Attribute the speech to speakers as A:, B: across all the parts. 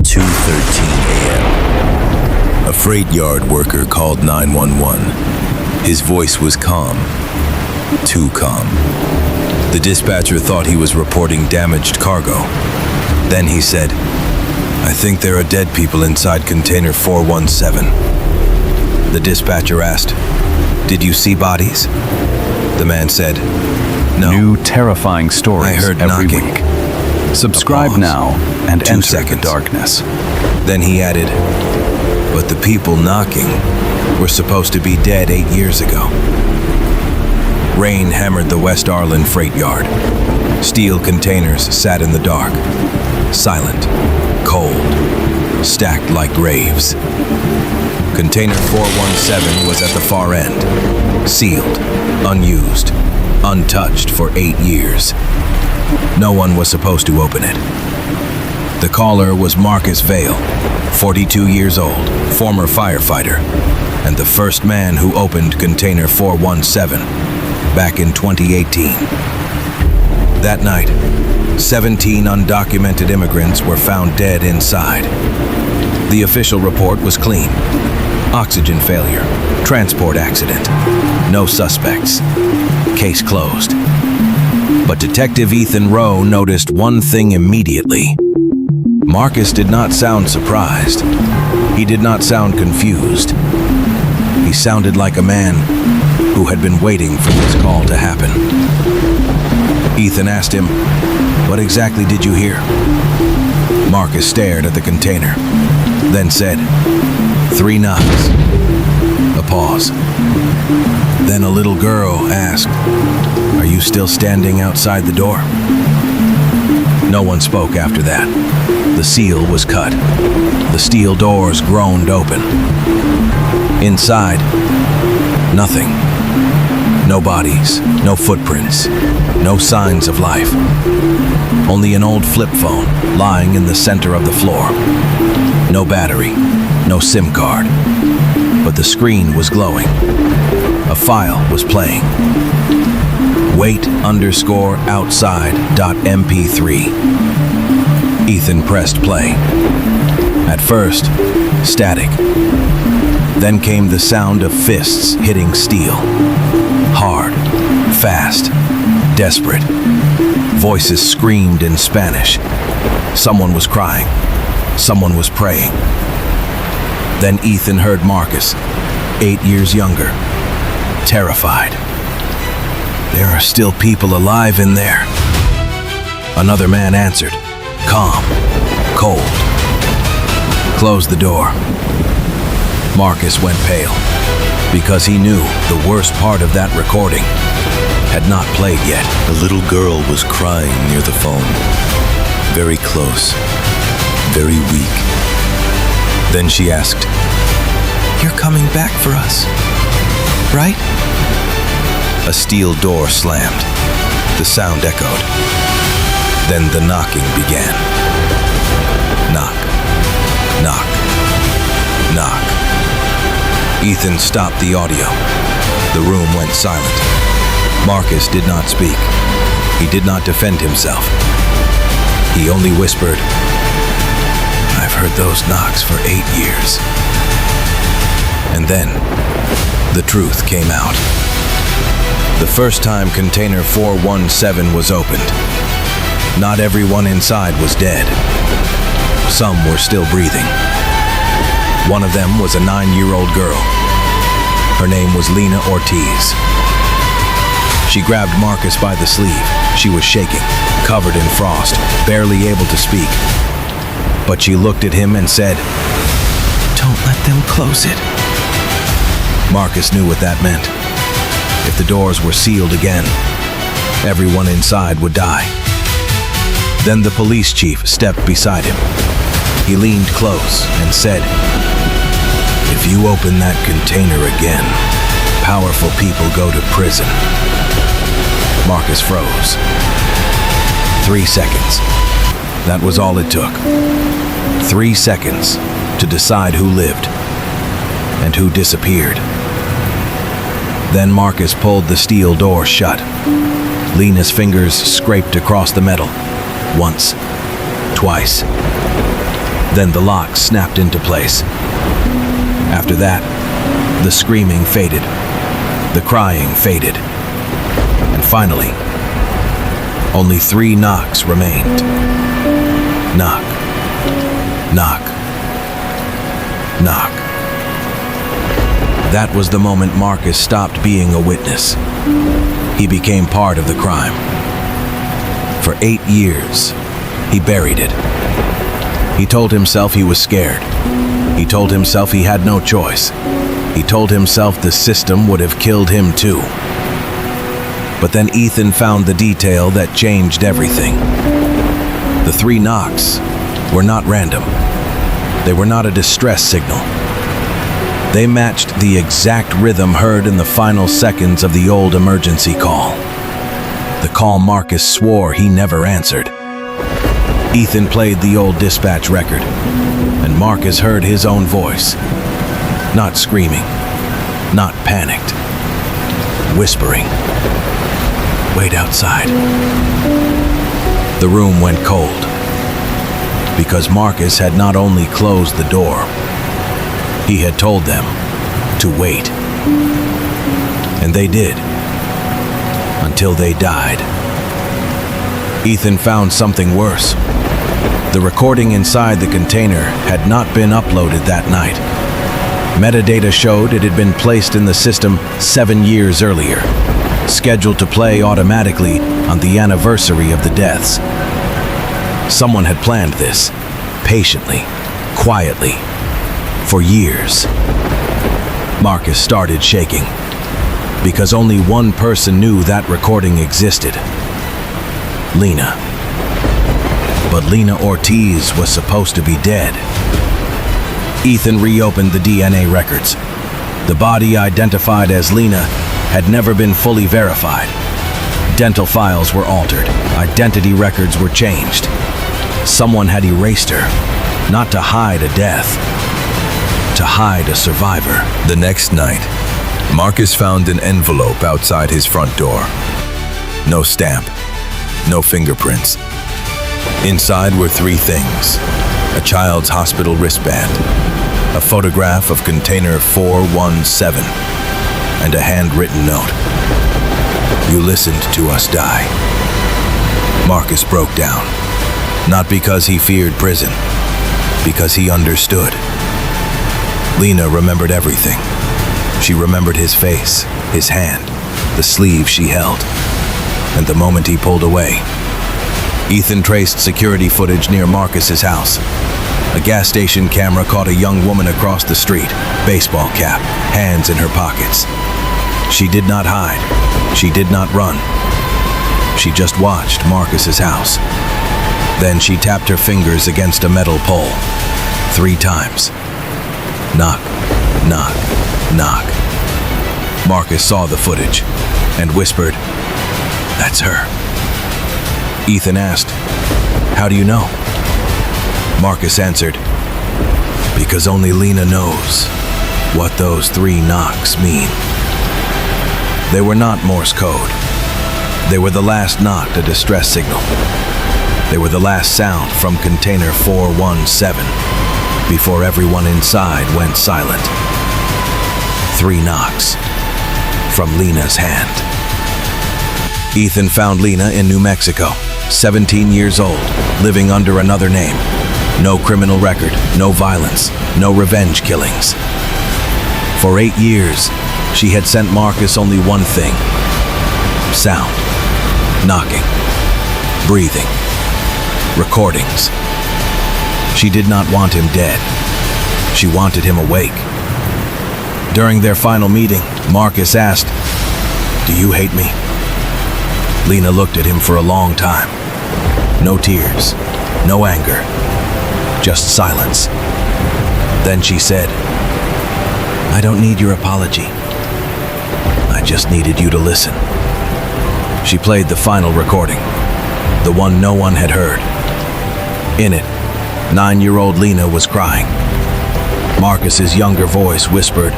A: 2:13 a.m. A freight yard worker called 911. His voice was calm. Too calm. The dispatcher thought he was reporting damaged cargo. Then he said, "I think there are dead people inside container 417. The dispatcher asked, "Did you see bodies?" The man said, "No."
B: New terrifying stories
A: I heard
B: every
A: knocking.
B: week. Subscribe now and
A: 2
B: enter
A: seconds.
B: the darkness.
A: Then he added, "But the people knocking were supposed to be dead 8 years ago." Rain hammered the West Arlen freight yard. Steel containers sat in the dark, silent, cold, stacked like graves. Container 417 was at the far end, sealed, unused, untouched for 8 years. No one was supposed to open it. The caller was Marcus Vale, 42 years old, former firefighter, and the first man who opened Container 417 back in 2018. That night, 17 undocumented immigrants were found dead inside. The official report was clean. Oxygen failure, transport accident, no suspects. Case closed. But Detective Ethan Rowe noticed one thing immediately. Marcus did not sound surprised. He did not sound confused. He sounded like a man who had been waiting for this call to happen. Ethan asked him, "What exactly did you hear?" Marcus stared at the container, then said, "3 knocks." A pause. Then a little girl asked, "Are you still standing outside the door?" No one spoke after that. The seal was cut. The steel doors groaned open. Inside, nothing. No bodies, no footprints, no signs of life. Only an old flip phone lying in the center of the floor. No battery, no SIM card, but the screen was glowing. A file was playing. wait_outside.mp3. Ethan pressed play. At first, static. Then came the sound of fists hitting steel. Hard, fast, desperate. Voices screamed in Spanish. Someone was crying. Someone was praying. Then Ethan heard Marcus, 8 years younger, terrified. "There are still people alive in there." Another man answered, calm, cold. "Close the door." Marcus went pale, because he knew the worst part of that recording had not played yet.
C: A little girl was crying near the phone, very close, very weak.
A: Then she asked, "You're coming back for us, right?" A steel door slammed. The sound echoed. Then the knocking began. Knock, knock, knock. Ethan stopped the audio. The room went silent. Marcus did not speak. He did not defend himself. He only whispered, "I've heard those knocks for 8 years." And then, the truth came out. The first time Container 417 was opened, not everyone inside was dead. Some were still breathing. One of them was a 9-year-old girl. Her name was Lena Ortiz. She grabbed Marcus by the sleeve. She was shaking, covered in frost, barely able to speak. But she looked at him and said, "Don't let them close it." Marcus knew what that meant. If the doors were sealed again, everyone inside would die. Then the police chief stepped beside him. He leaned close and said, "If you open that container again, powerful people go to prison." Marcus froze. 3 seconds. That was all it took. 3 seconds to decide who lived and who disappeared. Then Marcus pulled the steel door shut. Lena's fingers scraped across the metal. Once, twice. Then the lock snapped into place. After that, the screaming faded. The crying faded. And finally, only 3 knocks remained. Knock. Knock. Knock. That was the moment Marcus stopped being a witness. He became part of the crime. For 8 years, he buried it. He told himself he was scared. He told himself he had no choice. He told himself the system would have killed him too. But then Ethan found the detail that changed everything. The 3 knocks were not random. They were not a distress signal. They matched the exact rhythm heard in the final seconds of the old emergency call. The call Marcus swore he never answered. Ethan played the old dispatch record, and Marcus heard his own voice. Not screaming, not panicked, whispering, "Wait outside." The room went cold, because Marcus had not only closed the door, he had told them to wait. And they did, until they died. Ethan found something worse. The recording inside the container had not been uploaded that night. Metadata showed it had been placed in the system 7 years earlier, scheduled to play automatically on the anniversary of the deaths. Someone had planned this, patiently, quietly, for years. Marcus started shaking, because only one person knew that recording existed. Lena. But Lena Ortiz was supposed to be dead. Ethan reopened the DNA records. The body identified as Lena had never been fully verified. Dental files were altered. Identity records were changed. Someone had erased her, not to hide a death, to hide a survivor.
C: The next night, Marcus found an envelope outside his front door. No stamp, no fingerprints. Inside were 3 things: a child's hospital wristband, a photograph of container 417, and a handwritten note. "You listened to us die." Marcus broke down, not because he feared prison, because he understood. Lena remembered everything. She remembered his face, his hand, the sleeve she held, and the moment he pulled away. Ethan traced security footage near Marcus's house. A gas station camera caught a young woman across the street, baseball cap, hands in her pockets. She did not hide. She did not run. She just watched Marcus's house. Then she tapped her fingers against a metal pole 3 times. Knock, knock, knock. Marcus saw the footage and whispered, "That's her." Ethan asked, "How do you know?" Marcus answered, "Because only Lena knows what those 3 knocks mean." They were not Morse code. They were the last knock, a distress signal. They were the last sound from container 417 before everyone inside went silent. 3 knocks from Lena's hand. Ethan found Lena in New Mexico, 17 years old, living under another name. No criminal record, no violence, no revenge killings. For 8 years, she had sent Marcus only one thing: sound, knocking, breathing, recordings. She did not want him dead. She wanted him awake. During their final meeting, Marcus asked, "Do you hate me?" Lena looked at him for a long time. No tears, no anger, just silence. Then she said, "I don't need your apology. I just needed you to listen." She played the final recording, the one no one had heard. In it, 9-year-old Lena was crying. Marcus's younger voice whispered,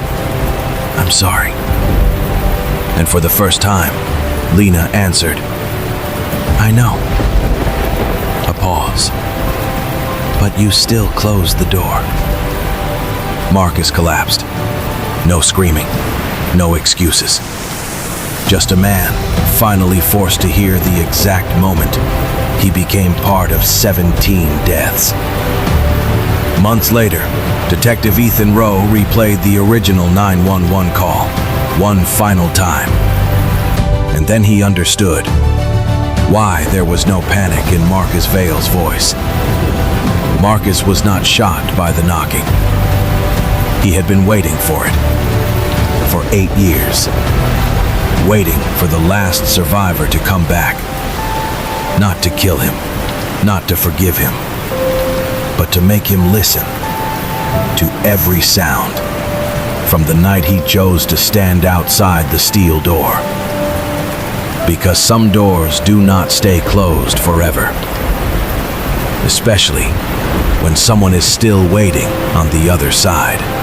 C: "I'm sorry." And for the first time, Lena answered, "I know." A pause.
A: but you still closed the door. Marcus collapsed. No screaming, no excuses. Just a man finally forced to hear the exact moment he became part of 17 deaths. Months later, Detective Ethan Rowe replayed the original 911 call one final time. And then he understood why there was no panic in Marcus Vale's voice. Marcus was not shocked by the knocking. He had been waiting for it for 8 years, waiting for the last survivor to come back, not to kill him, not to forgive him, but to make him listen to every sound from the night he chose to stand outside the steel door. Because some doors do not stay closed forever, especially when someone is still waiting on the other side.